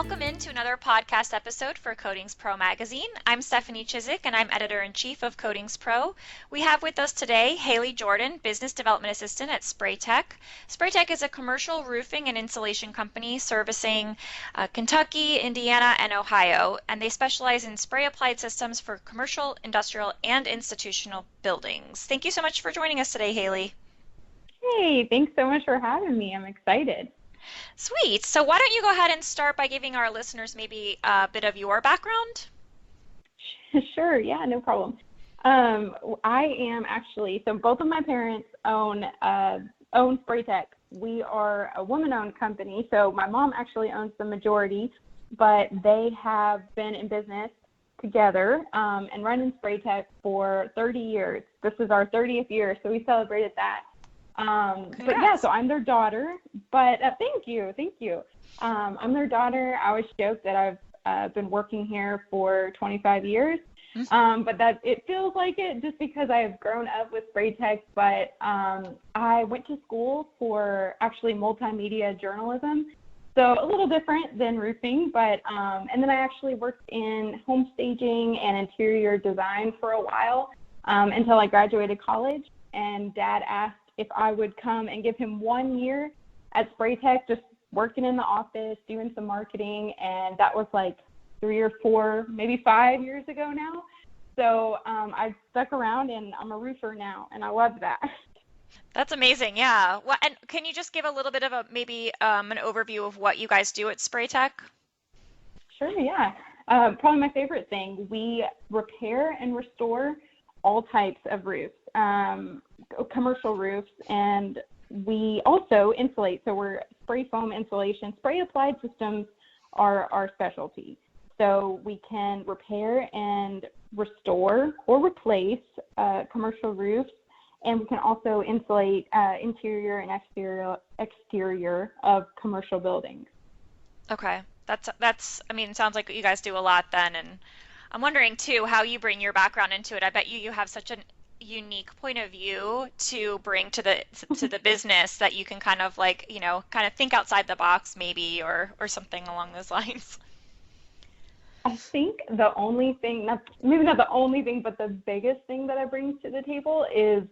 Welcome into another podcast episode for Coatings Pro magazine. I'm Stephanie Chizik, and I'm editor-in-chief of Coatings Pro. We have with us today Haley Jordan, Business Development Assistant at SprayTech. SprayTech is a commercial roofing and insulation company servicing Kentucky, Indiana, and Ohio, and they specialize in spray-applied systems for commercial, industrial, and institutional buildings. Thank you so much for joining us today, Haley. Hey, thanks so much for having me. I'm excited. Sweet. So why don't you go ahead and start by giving our listeners maybe a bit of your background? Sure, yeah, no problem. I am actually, so both of my parents own SprayTech. We are a woman-owned company, so my mom actually owns the majority, but they have been in business together and running SprayTech for 30 years. This is our 30th year, so we celebrated that. But yeah, so I'm their daughter, but thank you. I'm their daughter. I always joke that I've been working here for 25 years, but that it feels like it just because I have grown up with SprayTech, but I went to school for actually multimedia journalism, so a little different than roofing, but and then I actually worked in home staging and interior design for a while until I graduated college, and Dad asked if I would come and give him 1 year at SprayTech, just working in the office, doing some marketing, and that was like 3 or 4, maybe 5 years ago now. So I stuck around, and I'm a roofer now, and I love that. That's amazing, yeah. Well, and can you just give a little bit of maybe an overview of what you guys do at SprayTech? Sure, yeah. Probably my favorite thing. We repair and restore all types of roofs, commercial roofs, and we also insulate. So we're spray foam insulation. Spray applied systems are our specialty. So we can repair and restore or replace commercial roofs, and we can also insulate interior and exterior of commercial buildings. Okay, that's. I mean, it sounds like you guys do a lot then, and I'm wondering too how you bring your background into it. I bet you have such a unique point of view to bring to the business that you can kind of like, kind of think outside the box maybe or something along those lines. I think the only thing, maybe not the only thing, but the biggest thing that I bring to the table is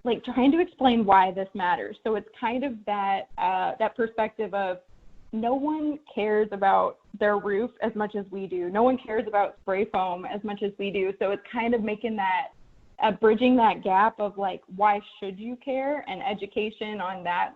like trying to explain why this matters. So it's kind of that perspective of no one cares about their roof as much as we do. No one cares about spray foam as much as we do. So it's kind of making that, bridging that gap of like, why should you care, and education on that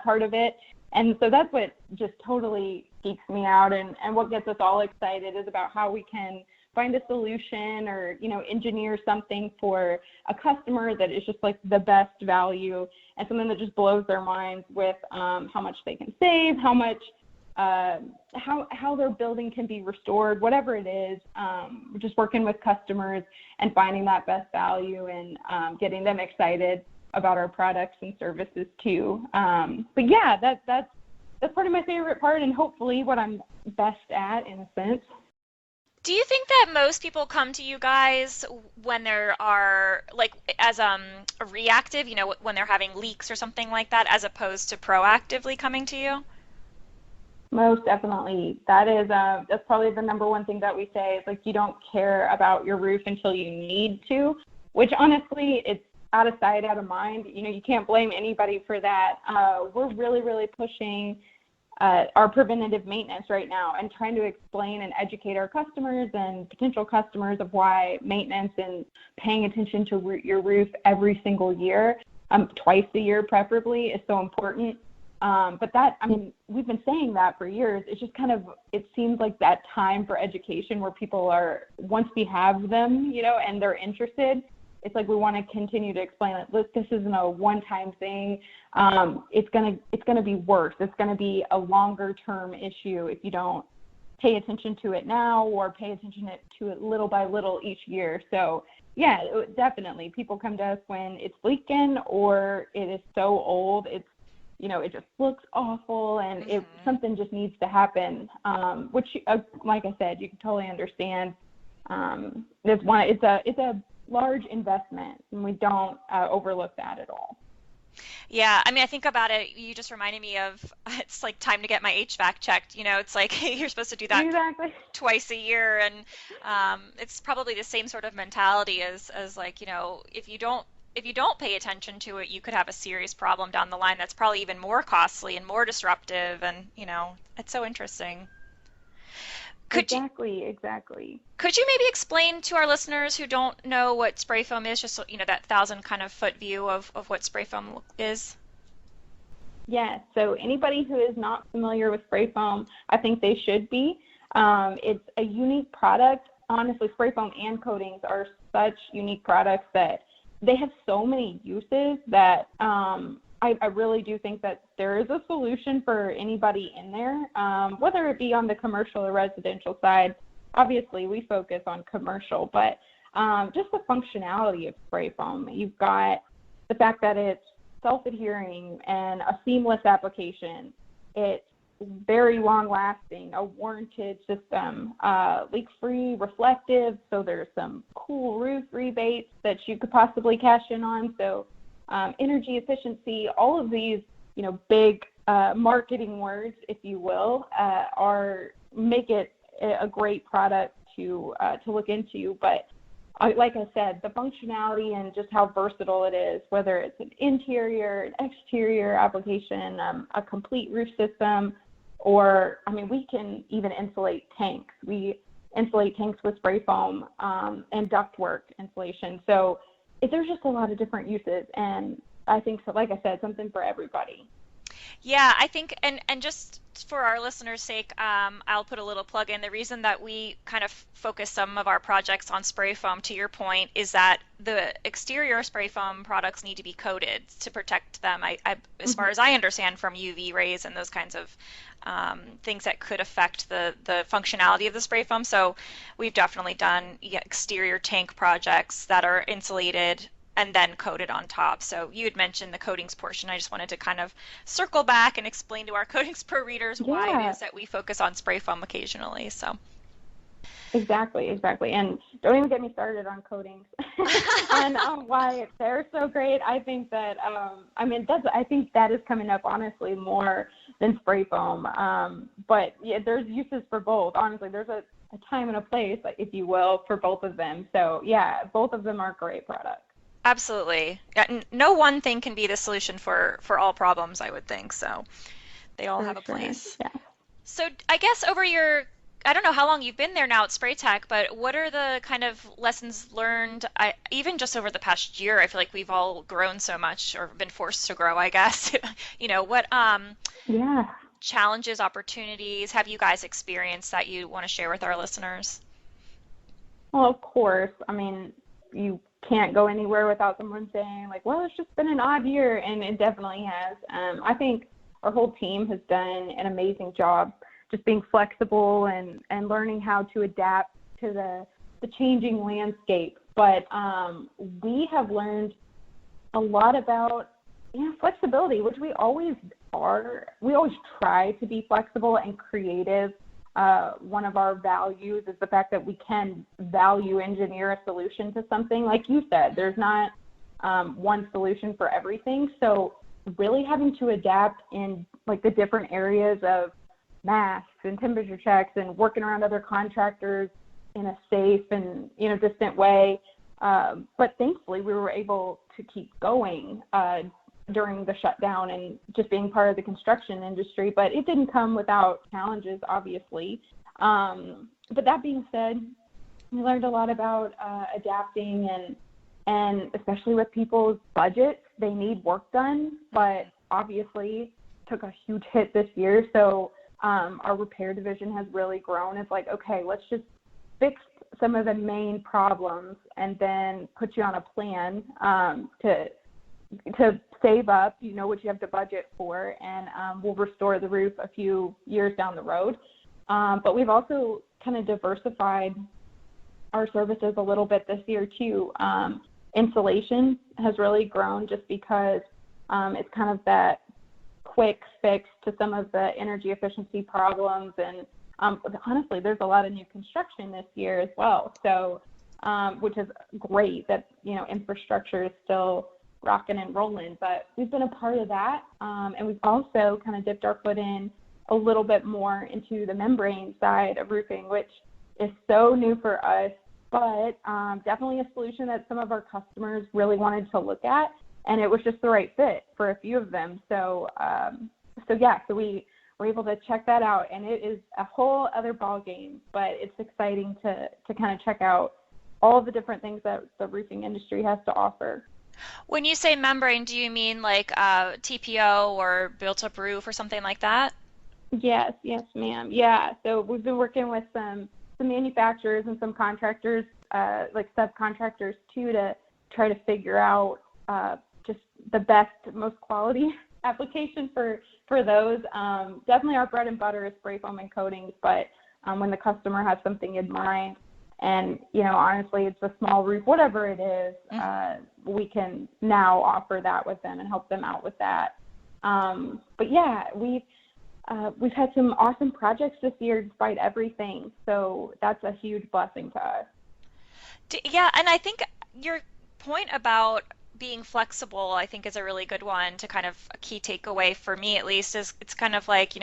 part of it. And so that's what just totally geeks me out, and what gets us all excited is about how we can find a solution or, engineer something for a customer that is just like the best value and something that just blows their minds with how much they can save, how much, how their building can be restored, whatever it is, just working with customers and finding that best value and getting them excited about our products and services too. But yeah, that's part of my favorite part, and hopefully what I'm best at in a sense. Do you think that most people come to you guys when there are like as a reactive, when they're having leaks or something like that, as opposed to proactively coming to you? Most definitely. That's probably the number one thing that we say is like, you don't care about your roof until you need to, which honestly, it's out of sight, out of mind. You can't blame anybody for that. We're really, really pushing our preventative maintenance right now and trying to explain and educate our customers and potential customers of why maintenance and paying attention to your roof every single year, twice a year preferably, is so important. But we've been saying that for years. It's just kind of, it seems like that time for education where people are, once we have them, and they're interested, it's like we want to continue to explain that, look, this isn't a one-time thing. It's gonna be worse. It's gonna be a longer-term issue if you don't pay attention to it now or pay attention to it little by little each year. So yeah, definitely, people come to us when it's leaking or it is so old, it just looks awful, and something just needs to happen. Which, like I said, you can totally understand. It's a large investment, and we don't overlook that at all. Yeah, I mean, I think about it, you just reminded me of it's like time to get my HVAC checked. It's like you're supposed to do that Exactly. twice a year, and it's probably the same sort of mentality as like, if you don't pay attention to it, you could have a serious problem down the line that's probably even more costly and more disruptive, and it's so interesting. Could you Exactly, exactly. could you maybe explain to our listeners who don't know what spray foam is, just so, that thousand kind of foot view of what spray foam is? Yes. So anybody who is not familiar with spray foam, I think they should be. It's a unique product. Honestly, spray foam and coatings are such unique products that they have so many uses that I really do think that there is a solution for anybody in there, whether it be on the commercial or residential side. Obviously, we focus on commercial, but just the functionality of spray foam. You've got the fact that it's self-adhering and a seamless application. It's very long-lasting, a warranted system, leak-free, reflective, so there's some cool roof rebates that you could possibly cash in on. So energy efficiency, all of these, big marketing words, if you will, make it a great product to look into. But like I said, the functionality and just how versatile it is, whether it's an interior, an exterior application, a complete roof system, or, we can even insulate tanks. We insulate tanks with spray foam and ductwork insulation. So there's just a lot of different uses. And I think, so, like I said, something for everybody. Yeah, I think, and just for our listeners' sake, I'll put a little plug in. The reason that we kind of focus some of our projects on spray foam, to your point, is that the exterior spray foam products need to be coated to protect them. As far as I understand, from UV rays and those kinds of things that could affect the functionality of the spray foam. So we've definitely done exterior tank projects that are insulated and then coated on top. So you had mentioned the coatings portion. I just wanted to kind of circle back and explain to our Coatings Pro readers why it Yeah. is that we focus on spray foam occasionally. So Exactly, exactly. And don't even get me started on coatings and why they're so great. I think that, I think that is coming up, honestly, more than spray foam. But yeah, there's uses for both. Honestly, there's a time and a place, if you will, for both of them. So yeah, both of them are great products. absolutely. Yeah, no one thing can be the solution for all problems, I would think. So they all For have a sure. place. Yeah. So I guess I don't know how long you've been there now at Spray Tech, but what are the kind of lessons learned? Even just over the past year, I feel like we've all grown so much or been forced to grow, I guess. What Yeah. challenges, opportunities have you guys experienced that you want to share with our listeners? Well, of course. You can't go anywhere without someone saying, like, well, it's just been an odd year, and it definitely has. I think our whole team has done an amazing job just being flexible and learning how to adapt to the changing landscape. But we have learned a lot about flexibility, which we always are. We always try to be flexible and creative. One of our values is the fact that we can value engineer a solution to something. Like you said, there's not one solution for everything. So really having to adapt in like the different areas of masks and temperature checks and working around other contractors in a safe and distant way. But thankfully, we were able to keep going during the shutdown and just being part of the construction industry. But it didn't come without challenges, obviously. But that being said, we learned a lot about adapting and especially with people's budgets, they need work done, but obviously took a huge hit this year. So our repair division has really grown. It's like, okay, let's just fix some of the main problems and then put you on a plan to save up, what you have to budget for, and we'll restore the roof a few years down the road. But we've also kind of diversified our services a little bit this year too. Insulation has really grown just because it's kind of that quick fix to some of the energy efficiency problems. And honestly, there's a lot of new construction this year as well. So, which is great that, infrastructure is still rocking and rolling. But we've been a part of that, and we've also kind of dipped our foot in a little bit more into the membrane side of roofing, which is so new for us, but definitely a solution that some of our customers really wanted to look at, and it was just the right fit for a few of them. So we were able to check that out, and it is a whole other ball game, but it's exciting to kind of check out all the different things that the roofing industry has to offer. When you say membrane, do you mean like TPO or built-up roof or something like that? Yes, ma'am. Yeah, so we've been working with some manufacturers and some contractors, like subcontractors too, to try to figure out just the best, most quality application for those. Definitely our bread and butter is spray foam and coatings, but when the customer has something in mind, and honestly, it's a small roof, whatever it is, we can now offer that with them and help them out with that. But yeah, we've had some awesome projects this year despite everything, so that's a huge blessing to us. Yeah, and I think your point about being flexible, I think, is a really good one to kind of a key takeaway for me at least, is it's kind of like,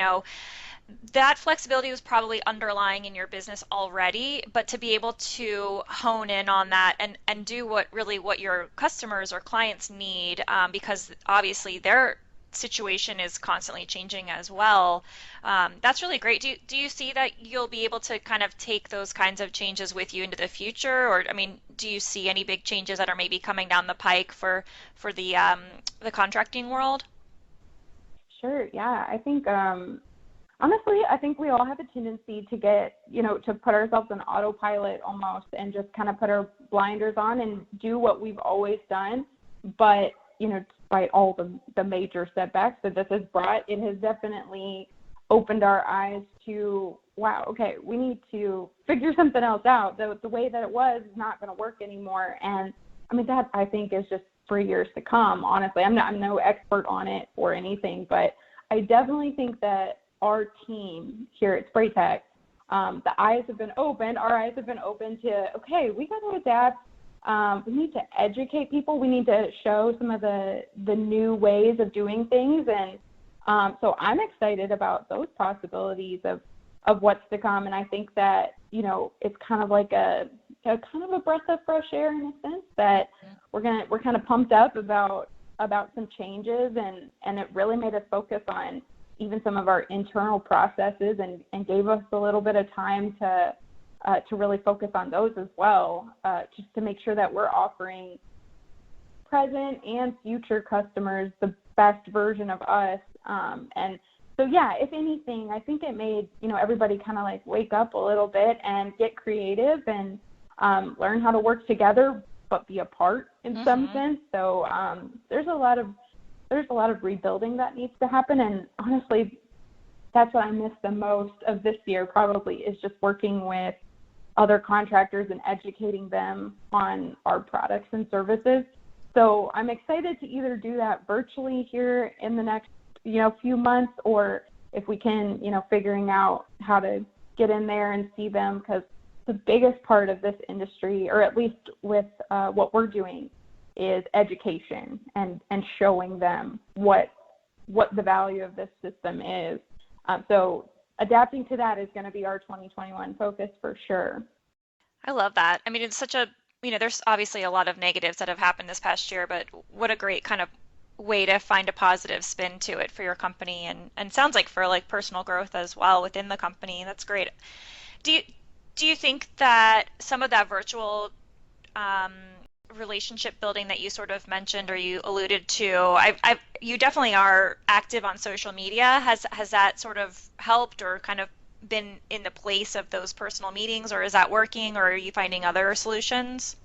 that flexibility was probably underlying in your business already, but to be able to hone in on that and do what your customers or clients need, because obviously their situation is constantly changing as well. That's really great. Do you see that you'll be able to kind of take those kinds of changes with you into the future? Or, I mean, do you see any big changes that are maybe coming down the pike for the contracting world? Sure, yeah. I think honestly, I think we all have a tendency to get, to put ourselves on autopilot almost and just kind of put our blinders on and do what we've always done. But, despite all the major setbacks that this has brought, it has definitely opened our eyes to, wow, okay, we need to figure something else out. The way that it was is not going to work anymore. And I mean, that I think is just for years to come, honestly. I'm no expert on it or anything, but I definitely think that our team here at SprayTech, the eyes have been opened. Our eyes have been open to, okay, we got to adapt. We need to educate people. We need to show some of the new ways of doing things. And so I'm excited about those possibilities of what's to come. And I think that, it's kind of like a kind of a breath of fresh air in a sense that we're kind of pumped up about some changes, and it really made us focus on even some of our internal processes and gave us a little bit of time to really focus on those as well, just to make sure that we're offering present and future customers the best version of us. And so, yeah, if anything, I think it made, everybody kind of like wake up a little bit and get creative and learn how to work together but be apart in some sense. So there's a lot of rebuilding that needs to happen, and honestly, that's what I miss the most of this year probably, is just working with other contractors and educating them on our products and services. So I'm excited to either do that virtually here in the next, few months, or if we can, figuring out how to get in there and see them, because the biggest part of this industry, or at least with what we're doing, is education and showing them what the value of this system is. So adapting to that is going to be our 2021 focus for sure. I love that. I mean, it's such a, there's obviously a lot of negatives that have happened this past year, but what a great kind of way to find a positive spin to it for your company, and sounds like for like personal growth as well within the company. That's great. Do you think that some of that virtual relationship building that you sort of mentioned or you alluded to, you definitely are active on social media. Has that sort of helped or kind of been in the place of those personal meetings, or is that working, or are you finding other solutions?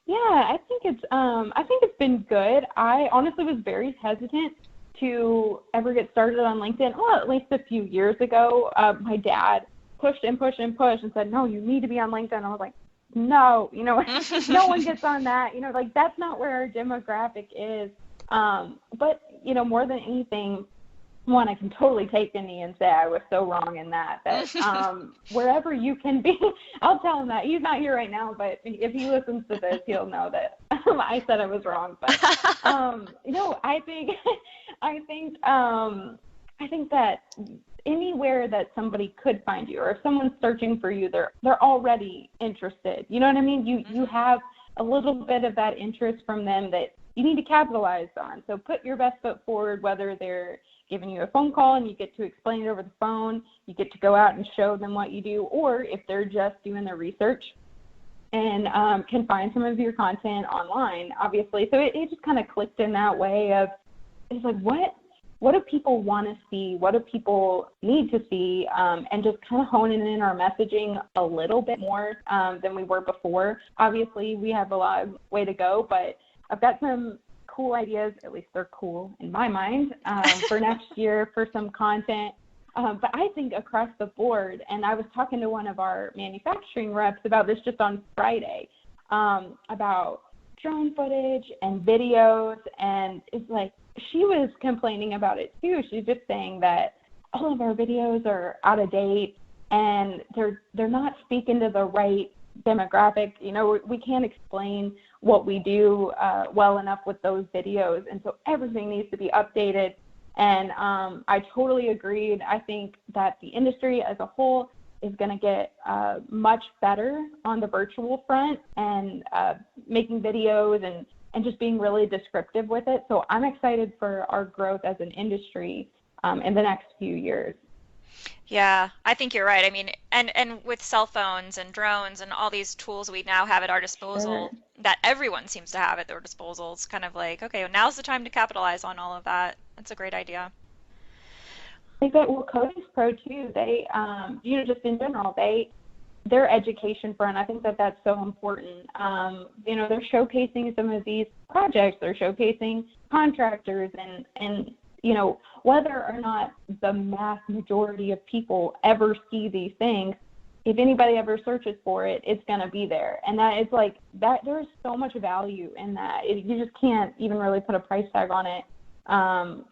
Yeah, I think it's been good. I honestly was very hesitant to ever get started on LinkedIn. Well, at least a few years ago, my dad pushed and pushed and pushed and said, no, you need to be on LinkedIn. I was like, no, no one gets on that. Like that's not where our demographic is. But, more than anything, one, I can totally take a knee and say I was so wrong in that wherever you can be, I'll tell him that. He's not here right now, but if he listens to this, he'll know that I said I was wrong. But, I think that anywhere that somebody could find you, or if someone's searching for you, they're already interested. You know what I mean? You have a little bit of that interest from them that you need to capitalize on. So put your best foot forward, whether they're giving you a phone call and you get to explain it over the phone, you get to go out and show them what you do, or if they're just doing their research and can find some of your content online, obviously. So it just kind of clicked in that way of, it's like, what do people want to see? What do people need to see? And just kind of honing in our messaging a little bit more than we were before. Obviously, we have a lot of way to go, but I've got some cool ideas, at least they're cool in my mind, for next year for some content. But I think across the board, and I was talking to one of our manufacturing reps about this just on Friday, about drone footage and videos, and it's like, she was complaining about it too. She's just saying that all of our videos are out of date and they're not speaking to the right demographic. You know, we can't explain what we do well enough with those videos, and so everything needs to be updated. And I totally agreed. I think that the industry as a whole is going to get much better on the virtual front and making videos and just being really descriptive with it. So I'm excited for our growth as an industry in the next few years. Yeah, I think you're right. I mean, and with cell phones and drones and all these tools we now have at our disposal, Sure. that everyone seems to have at their disposal, it's kind of like, okay, well, now's the time to capitalize on all of that. That's a great idea. I think that, well, Coatings Pro too, they, just in general, their education front, I think that that's so important. They're showcasing some of these projects, they're showcasing contractors, and whether or not the mass majority of people ever see these things, if anybody ever searches for it, it's going to be there. And that is like, that there's so much value in that. You just can't even really put a price tag on it.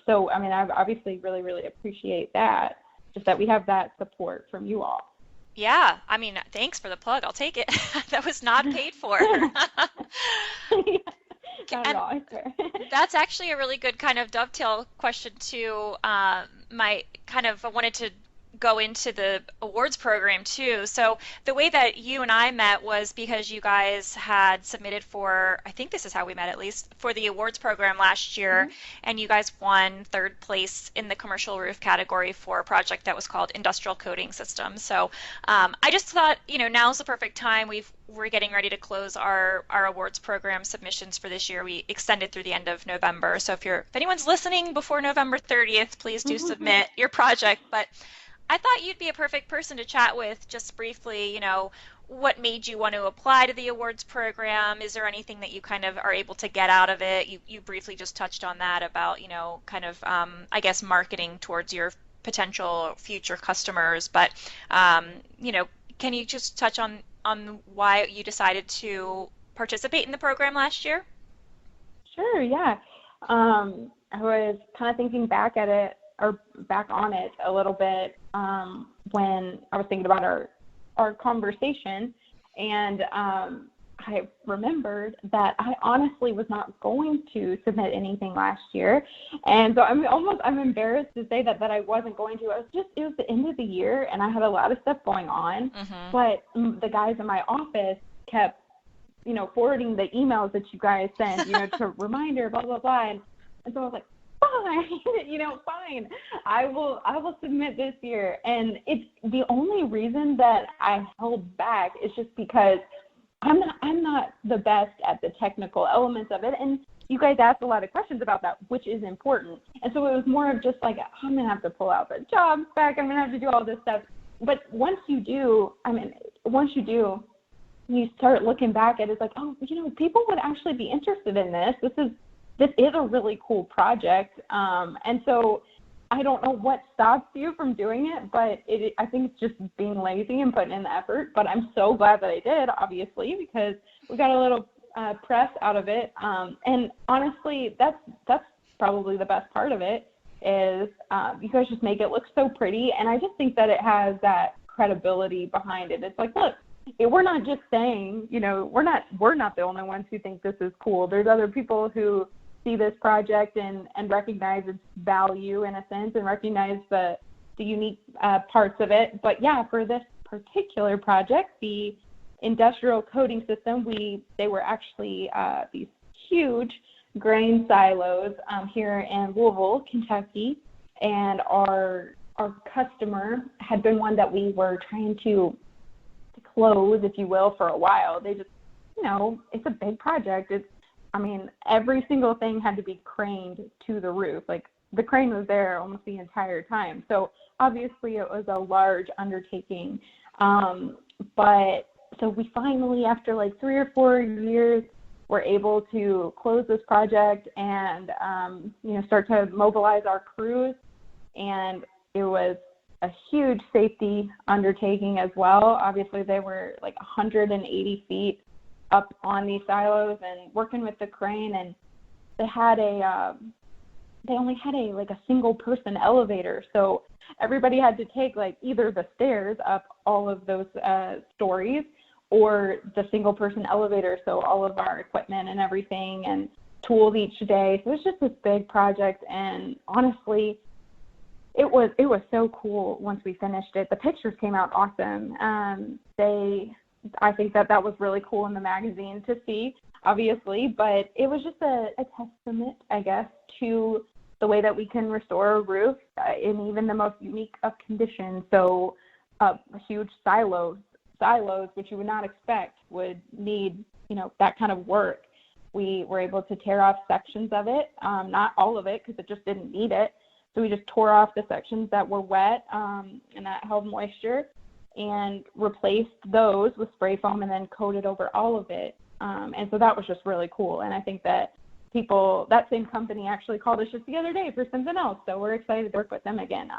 So, I mean, I obviously really, really appreciate that, just that we have that support from you all. Yeah, I mean, thanks for the plug. I'll take it. That was not paid for. Not at And all, I swear. that's actually a really good kind of dovetail question to my kind of, I wanted to go into the awards program too. So the way that you and I met was because you guys had submitted for, I think this is how we met at least, for the awards program last year, Mhm. and you guys won third place in the commercial roof category for a project that was called Industrial Coating Systems. So I just thought, now's the perfect time. We're getting ready to close our awards program submissions for this year. We extended through the end of November. So if anyone's listening before November 30th, please do submit your project. But I thought you'd be a perfect person to chat with just briefly, what made you want to apply to the awards program? Is there anything that you kind of are able to get out of it? You briefly just touched on that about, kind of, I guess, marketing towards your potential future customers. But, can you just touch on why you decided to participate in the program last year? Sure, yeah. I was kind of thinking back at it, or back on it a little bit, when I was thinking about our conversation, and I remembered that I honestly was not going to submit anything last year, and so I'm embarrassed to say that I wasn't going to. It was the end of the year, and I had a lot of stuff going on, Mm-hmm. but the guys in my office kept, forwarding the emails that you guys send, to reminder, blah blah blah, and so I was like, fine, fine. I will submit this year. And it's the only reason that I held back is just because I'm not the best at the technical elements of it. And you guys asked a lot of questions about that, which is important. And so it was more of just like, I'm going to have to pull out the job spec. I'm going to have to do all this stuff. But once you do, you start looking back at it, it's like, oh, people would actually be interested in this. This is a really cool project, and so I don't know what stops you from doing it, but I think it's just being lazy and putting in the effort. But I'm so glad that I did, obviously, because we got a little press out of it, and honestly, that's probably the best part of it. is you guys just make it look so pretty. And I just think that it has that credibility behind it. It's like, look, we're not just saying, we're not the only ones who think this is cool. There's other people who see this project and recognize its value in a sense and recognize the unique parts of it. But yeah, for this particular project, the industrial coating system, they were actually these huge grain silos here in Louisville, Kentucky, and our customer had been one that we were trying to close, if you will, for a while. They just, it's a big project. Every single thing had to be craned to the roof. Like, the crane was there almost the entire time. So obviously it was a large undertaking. But so we finally, after like 3 or 4 years, were able to close this project and, start to mobilize our crews. And it was a huge safety undertaking as well. Obviously, they were like 180 feet up on these silos and working with the crane, and they only had a single person elevator. So everybody had to take like either the stairs up all of those stories or the single person elevator. So all of our equipment and everything and tools each day. So it was just this big project, and honestly, it was so cool once we finished it. The pictures came out awesome. I think that was really cool in the magazine to see, obviously, but it was just a testament, I guess, to the way that we can restore a roof in even the most unique of conditions. So huge silos, which you would not expect would need, that kind of work. We were able to tear off sections of it, not all of it because it just didn't need it. So we just tore off the sections that were wet and that held moisture and replaced those with spray foam and then coated over all of it. And so that was just really cool. And I think that that same company actually called us just the other day for something else. So we're excited to work with them again.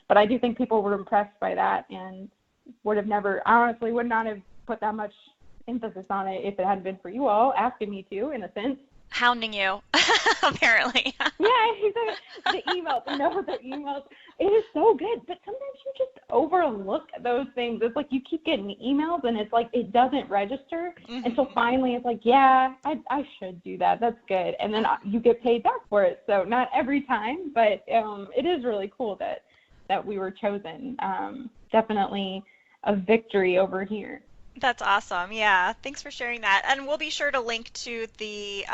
But I do think people were impressed by that and honestly would not have put that much emphasis on it if it hadn't been for you all asking me to, in a sense. Hounding you, apparently. Yeah, the emails. The emails. It is so good, but sometimes you just overlook those things. It's like you keep getting emails, and it's like it doesn't register until finally it's like, yeah, I should do that. That's good, and then you get paid back for it. So not every time, but it is really cool that we were chosen. Definitely a victory over here. That's awesome. Yeah, thanks for sharing that. And we'll be sure to link to the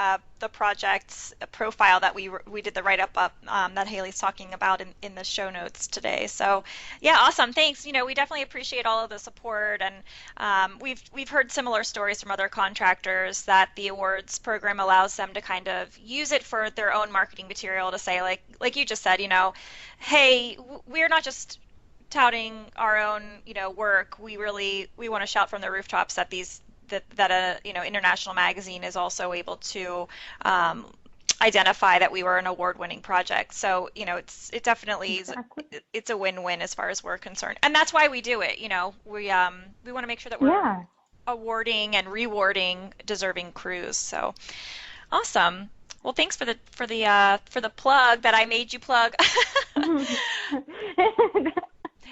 project's profile that we did the write-up that Haley's talking about in the show notes today. So, yeah, awesome. Thanks. We definitely appreciate all of the support, and we've heard similar stories from other contractors that the awards program allows them to kind of use it for their own marketing material to say, like you just said, hey, we're not just touting our own, work. We want to shout from the rooftops that a international magazine is also able to identify that we were an award-winning project. So it definitely it's a win-win as far as we're concerned, and that's why we do it. We want to make sure that we're awarding and rewarding deserving crews. So awesome. Well, thanks for the plug that I made you plug.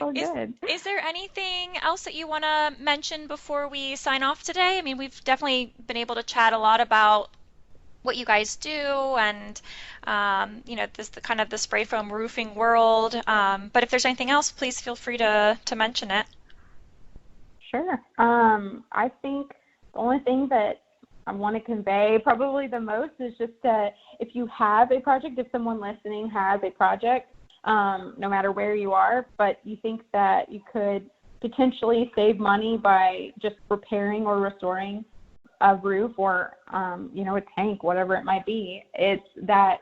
Oh, good. Is there anything else that you want to mention before we sign off today? I mean, we've definitely been able to chat a lot about what you guys do and, the kind of the spray foam roofing world. But if there's anything else, please feel free to mention it. Sure. I think the only thing that I want to convey probably the most is just that if you have a project, if someone listening has a project, no matter where you are, but you think that you could potentially save money by just repairing or restoring a roof or, a tank, whatever it might be, it's that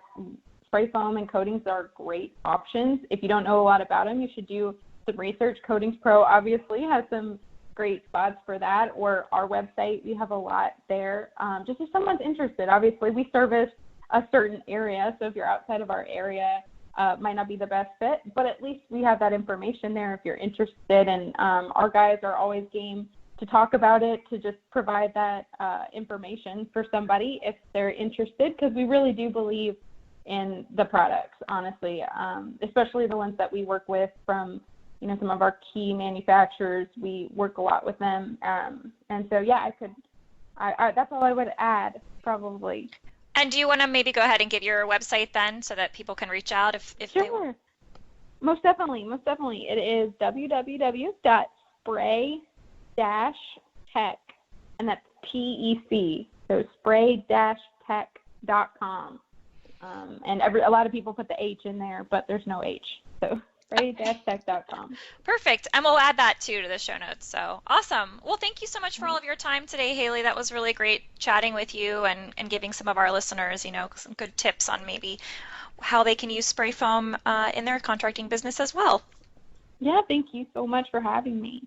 spray foam and coatings are great options. If you don't know a lot about them, you should do some research. Coatings Pro obviously has some great spots for that, or our website, we have a lot there. Just if someone's interested, obviously we service a certain area, so if you're outside of our area, might not be the best fit, but at least we have that information there if you're interested, and our guys are always game to talk about it, to just provide that information for somebody if they're interested, because we really do believe in the products, honestly, especially the ones that we work with from, some of our key manufacturers. We work a lot with them. And so, yeah, that's all I would add, probably. And do you want to maybe go ahead and give your website then so that people can reach out if they want? Sure. Most definitely. It is www.spray-tech, and that's TEC, so spray-tech.com. And a lot of people put the H in there, but there's no H, so spray-tech.com. Perfect. And we'll add that too to the show notes. So awesome. Well, thank you so much for all of your time today, Haley. That was really great chatting with you and giving some of our listeners, some good tips on maybe how they can use spray foam in their contracting business as well. Yeah, thank you so much for having me.